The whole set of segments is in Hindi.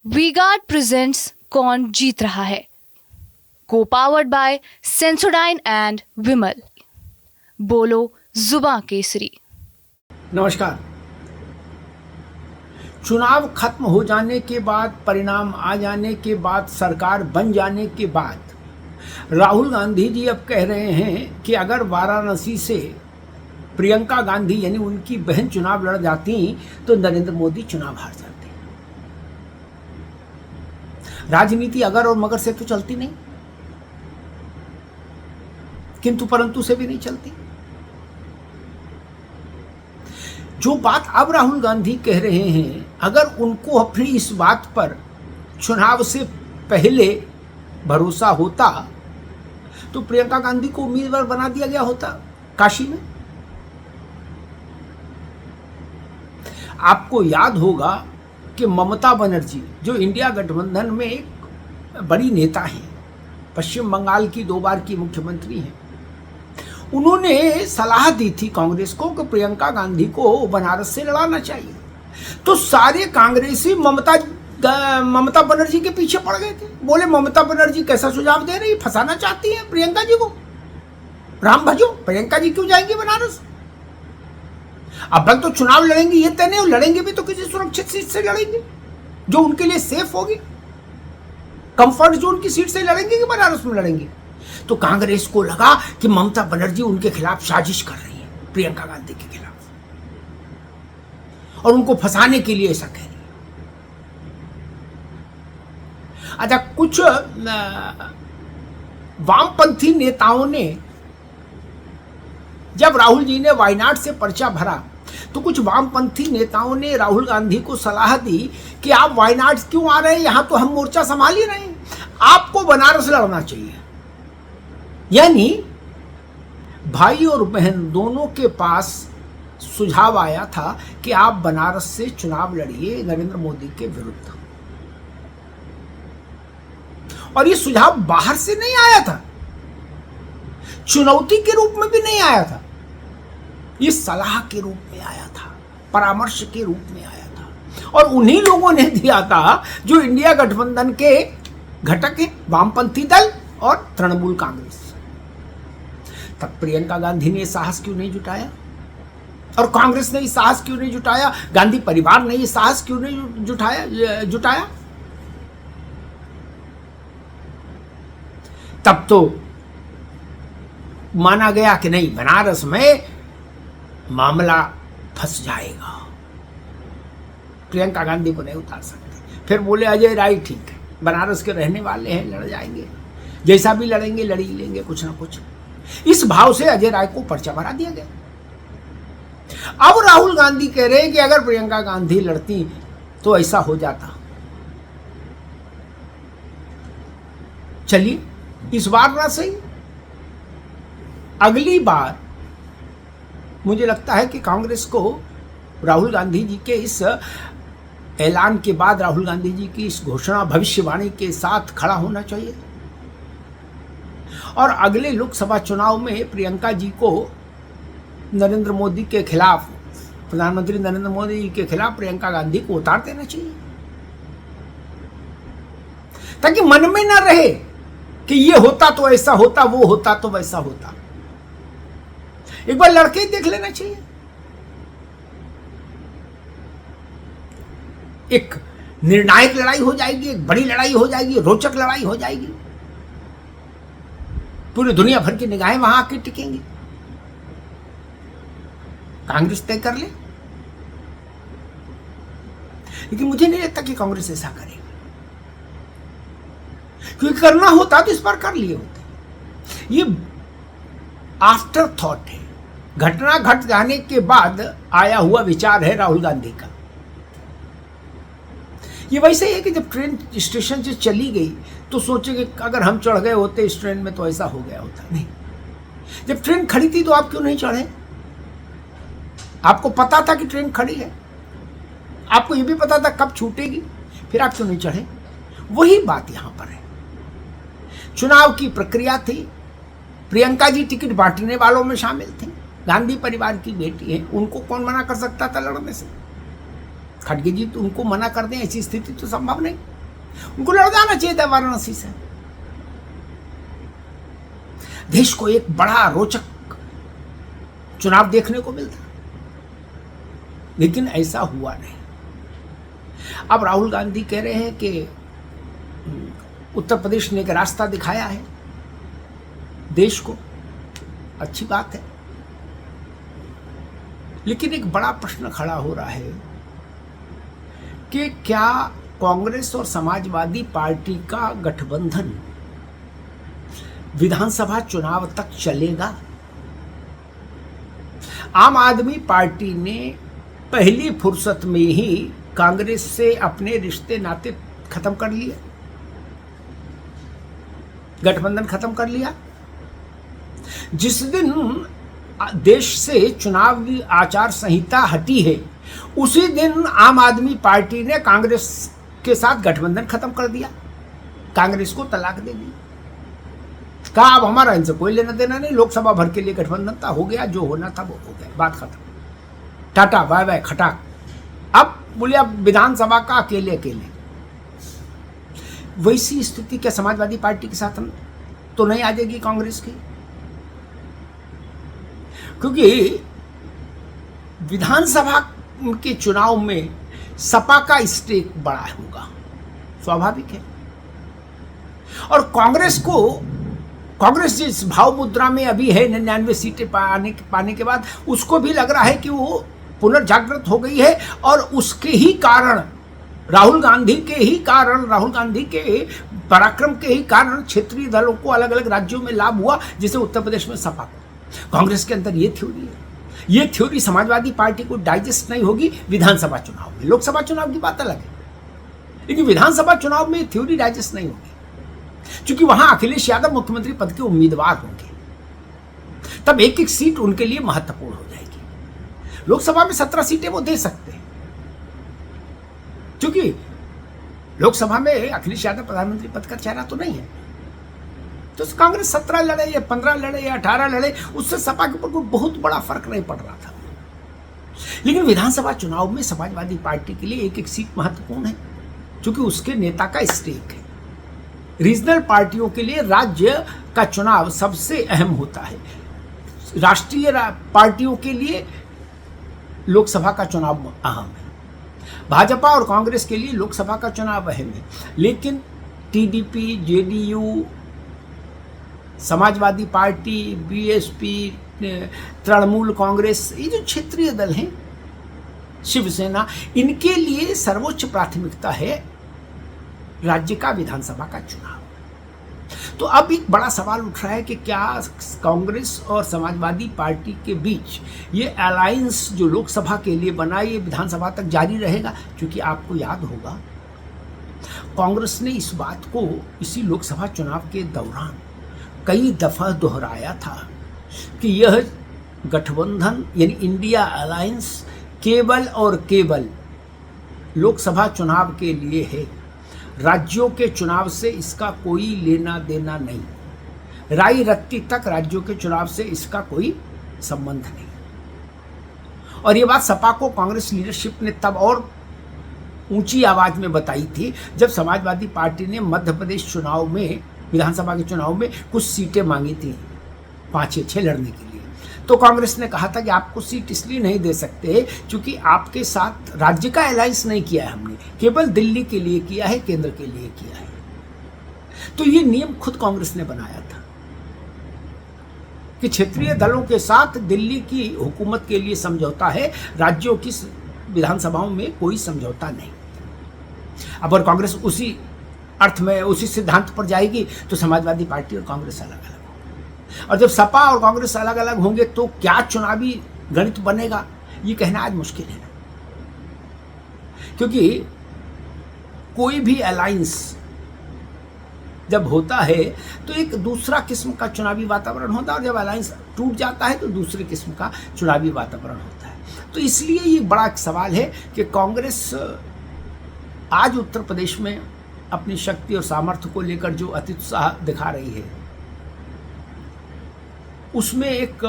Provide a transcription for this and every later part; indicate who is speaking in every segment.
Speaker 1: वीगार्ड प्रेजेंट्स कौन जीत रहा है, को पावर्ड बाय सेंसोडाइन एंड विमल। बोलो जुबां केसरी।
Speaker 2: नमस्कार। चुनाव खत्म हो जाने के बाद, परिणाम आ जाने के बाद, सरकार बन जाने के बाद राहुल गांधी जी अब कह रहे हैं कि अगर वाराणसी से प्रियंका गांधी यानी उनकी बहन चुनाव लड़ जाती तो नरेंद्र मोदी चुनाव हार जाते। राजनीति अगर और मगर से तो चलती नहीं, किंतु परंतु से भी नहीं चलती। जो बात अब राहुल गांधी कह रहे हैं, अगर उनको अपनी इस बात पर चुनाव से पहले भरोसा होता तो प्रियंका गांधी को उम्मीदवार बना दिया गया होता काशी में। आपको याद होगा कि ममता बनर्जी जो इंडिया गठबंधन में एक बड़ी नेता हैं, पश्चिम बंगाल की 2 बार की मुख्यमंत्री हैं, उन्होंने सलाह दी थी कांग्रेस को कि प्रियंका गांधी को बनारस से लड़ाना चाहिए। तो सारे कांग्रेसी ममता बनर्जी के पीछे पड़ गए थे। बोले ममता बनर्जी कैसा सुझाव दे रही, फंसाना चाहती है प्रियंका जी को, राम भजो, प्रियंका जी क्यों जाएंगी बनारस। अब तक तो चुनाव लड़ेंगे ये तय नहीं, लड़ेंगे भी तो किसी सुरक्षित सीट से लड़ेंगे जो उनके लिए सेफ होगी, कंफर्ट जोन की सीट से लड़ेंगे कि बनारस में लड़ेंगे। तो कांग्रेस को लगा कि ममता बनर्जी उनके खिलाफ साजिश कर रही है, प्रियंका गांधी के खिलाफ, और उनको फंसाने के लिए ऐसा कह रही है। अच्छा, कुछ वामपंथी नेताओं ने, जब राहुल जी ने वायनाड से पर्चा भरा तो कुछ वामपंथी नेताओं ने राहुल गांधी को सलाह दी कि आप वायनाड क्यों आ रहे हैं, यहां तो हम मोर्चा संभाल ही रहे हैं, आपको बनारस लड़ना चाहिए। यानी भाई और बहन दोनों के पास सुझाव आया था कि आप बनारस से चुनाव लड़िए नरेंद्र मोदी के विरुद्ध। और ये सुझाव बाहर से नहीं आया था, चुनौती के रूप में भी नहीं आया था, ये सलाह के रूप में आया था, परामर्श के रूप में आया था। और उन्हीं लोगों ने दिया था जो इंडिया गठबंधन के घटक हैं, वामपंथी दल और तृणमूल कांग्रेस। तब प्रियंका गांधी ने साहस क्यों नहीं जुटाया, और कांग्रेस ने ये साहस क्यों नहीं जुटाया, गांधी परिवार ने ये साहस क्यों नहीं जुटाया। तब तो माना गया कि नहीं, बनारस में मामला फंस जाएगा, प्रियंका गांधी को नहीं उतार सकते। फिर बोले अजय राय ठीक है, बनारस के रहने वाले हैं, लड़ जाएंगे, जैसा भी लड़ेंगे लड़ ही लेंगे कुछ ना कुछ। इस भाव से अजय राय को पर्चा भरा दिया गया। अब राहुल गांधी कह रहे हैं कि अगर प्रियंका गांधी लड़ती तो ऐसा हो जाता। चलिए, इस बार ना सही, अगली बार मुझे लगता है कि कांग्रेस को राहुल गांधी जी के इस ऐलान के बाद, राहुल गांधी जी की इस घोषणा भविष्यवाणी के साथ खड़ा होना चाहिए, और अगले लोकसभा चुनाव में प्रियंका जी को नरेंद्र मोदी के खिलाफ, प्रधानमंत्री नरेंद्र मोदी जी के खिलाफ प्रियंका गांधी को उतार देना चाहिए, ताकि मन में न रहे कि ये होता तो ऐसा होता, वो होता तो वैसा होता। एक बार लड़के देख लेना चाहिए। एक निर्णायक लड़ाई हो जाएगी, एक बड़ी लड़ाई हो जाएगी, रोचक लड़ाई हो जाएगी, पूरी दुनिया भर की निगाहें वहां आके टिकेंगी। कांग्रेस तय कर ले, लेकिन मुझे नहीं लगता कि कांग्रेस ऐसा करेगी, क्योंकि करना होता तो इस बार कर लिए होते। ये आफ्टर थॉट है, घटना घट जाने के बाद आया हुआ विचार है राहुल गांधी का। ये वैसे ही है कि जब ट्रेन स्टेशन से चली गई तो सोचे कि अगर हम चढ़ गए होते इस ट्रेन में तो ऐसा हो गया होता। नहीं, जब ट्रेन खड़ी थी तो आप क्यों नहीं चढ़े? आपको पता था कि ट्रेन खड़ी है, आपको ये भी पता था कब छूटेगी, फिर आप क्यों नहीं चढ़े? वही बात यहां पर है। चुनाव की प्रक्रिया थी, प्रियंका जी टिकट बांटने वालों में शामिल थी, गांधी परिवार की बेटी है, उनको कौन मना कर सकता था लड़ने से। खड़गे जी तो उनको मना कर दें, ऐसी स्थिति तो संभव नहीं, उनको लड़ जाना चाहिए था वाराणसी से। देश को एक बड़ा रोचक चुनाव देखने को मिलता, लेकिन ऐसा हुआ नहीं। अब राहुल गांधी कह रहे हैं कि उत्तर प्रदेश ने एक रास्ता दिखाया है देश को, अच्छी बात है, लेकिन एक बड़ा प्रश्न खड़ा हो रहा है कि क्या कांग्रेस और समाजवादी पार्टी का गठबंधन विधानसभा चुनाव तक चलेगा? आम आदमी पार्टी ने पहली फुर्सत में ही कांग्रेस से अपने रिश्ते नाते खत्म कर लिए, गठबंधन खत्म कर लिया। जिस दिन देश से चुनावी आचार संहिता हटी है, उसी दिन आम आदमी पार्टी ने कांग्रेस के साथ गठबंधन खत्म कर दिया, कांग्रेस को तलाक दे दी, कहा अब हमारा इनसे कोई लेना देना नहीं, लोकसभा भर के लिए गठबंधन था, हो गया, जो होना था वो हो गया, बात खत्म, टाटा बाय बाय खटाक। अब बोले अब विधानसभा का अकेले अकेले। वैसी स्थिति क्या समाजवादी पार्टी के साथ तो नहीं आ जाएगी कांग्रेस की? क्योंकि विधानसभा के चुनाव में सपा का स्टेक बड़ा होगा, स्वाभाविक है। और कांग्रेस जिस भाव मुद्रा में अभी है 99 सीटें पाने के बाद, उसको भी लग रहा है कि वो पुनर्जागृत हो गई है, और उसके ही कारण राहुल गांधी के पराक्रम के ही कारण क्षेत्रीय दलों को अलग अलग राज्यों में लाभ हुआ, जैसे उत्तर प्रदेश में सपा को। कांग्रेस के अंदर ये थ्योरी है, ये थ्योरी समाजवादी पार्टी को डाइजेस्ट नहीं होगी विधानसभा चुनाव में। लोकसभा चुनाव की बात अलग है, लेकिन विधानसभा चुनाव में थ्योरी डाइजेस्ट नहीं होगी, क्योंकि वहां अखिलेश यादव मुख्यमंत्री पद के उम्मीदवार होंगे, तब एक एक सीट उनके लिए महत्वपूर्ण हो जाएगी। लोकसभा में 17 सीटें वो दे सकते हैं, क्योंकि लोकसभा में अखिलेश यादव प्रधानमंत्री पद का चेहरा तो नहीं है, तो कांग्रेस 17 लड़े या 15 लड़े या 18 लड़े, उससे सपा के ऊपर कोई बहुत बड़ा फर्क नहीं पड़ रहा था। लेकिन विधानसभा चुनाव में समाजवादी पार्टी के लिए एक एक सीट महत्वपूर्ण है, क्योंकि उसके नेता का स्टेक है। रीजनल पार्टियों के लिए राज्य का चुनाव सबसे अहम होता है, राष्ट्रीय पार्टियों के लिए लोकसभा का चुनाव अहम है, भाजपा और कांग्रेस के लिए लोकसभा का चुनाव अहम है। लेकिन TDP, JDU, Samajwadi party, BSP, Trinamool Congress, ये जो क्षेत्रीय दल हैं, शिवसेना, इनके लिए सर्वोच्च प्राथमिकता है राज्य का विधानसभा का चुनाव। तो अब एक बड़ा सवाल उठ रहा है कि क्या कांग्रेस और समाजवादी पार्टी के बीच ये अलायंस जो लोकसभा के लिए बना, ये विधानसभा तक जारी रहेगा? क्योंकि आपको याद होगा कांग्रेस ने इस बात को इसी लोकसभा चुनाव के दौरान कई दफा दोहराया था कि यह गठबंधन यानी इंडिया अलायंस केवल और केवल लोकसभा चुनाव के लिए है, राज्यों के चुनाव से इसका कोई लेना देना नहीं, राई रत्ती तक राज्यों के चुनाव से इसका कोई संबंध नहीं। और ये बात सपा को कांग्रेस लीडरशिप ने तब और ऊंची आवाज में बताई थी जब समाजवादी पार्टी ने मध्य प्रदेश चुनाव में, विधानसभा के चुनाव में कुछ सीटें मांगी थी 5 या 6 लड़ने के लिए। तो कांग्रेस ने कहा था कि आपको सीट इसलिए नहीं दे सकते क्योंकि आपके साथ राज्य का अलायंस नहीं किया है हमने, केवल दिल्ली के लिए किया है, केंद्र के लिए किया है। तो ये नियम खुद कांग्रेस ने बनाया था कि क्षेत्रीय दलों के साथ दिल्ली की हुकूमत के लिए समझौता है, राज्यों की विधानसभाओं में कोई समझौता नहीं। अब और कांग्रेस उसी अर्थ में, उसी सिद्धांत पर जाएगी तो समाजवादी पार्टी और कांग्रेस अलग अलग, और जब सपा और कांग्रेस अलग अलग होंगे तो क्या चुनावी गणित बनेगा, ये कहना आज मुश्किल है। क्योंकि कोई भी अलायंस जब होता है तो एक दूसरा किस्म का चुनावी वातावरण होता है, और जब अलायंस टूट जाता है तो दूसरे किस्म का चुनावी वातावरण होता है। तो इसलिए ये बड़ा एक सवाल है कि कांग्रेस आज उत्तर प्रदेश में अपनी शक्ति और सामर्थ्य को लेकर जो अत्युत्साह दिखा रही है, उसमें एक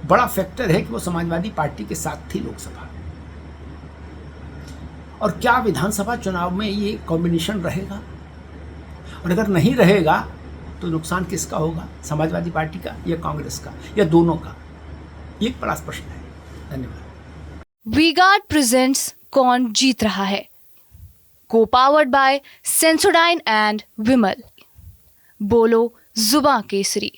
Speaker 2: बड़ा फैक्टर है कि वो समाजवादी पार्टी के साथ थी लोकसभा, और क्या विधानसभा चुनाव में ये कॉम्बिनेशन रहेगा, और अगर नहीं रहेगा तो नुकसान किसका होगा, समाजवादी पार्टी का या कांग्रेस का या दोनों का? ये एक बड़ा प्रश्न है। धन्यवाद।
Speaker 1: वी-गार्ड प्रेजेंट्स कौन जीत रहा है, को पावर्ड बाय सेंसोडाइन एंड विमल। बोलो जुबां केसरी।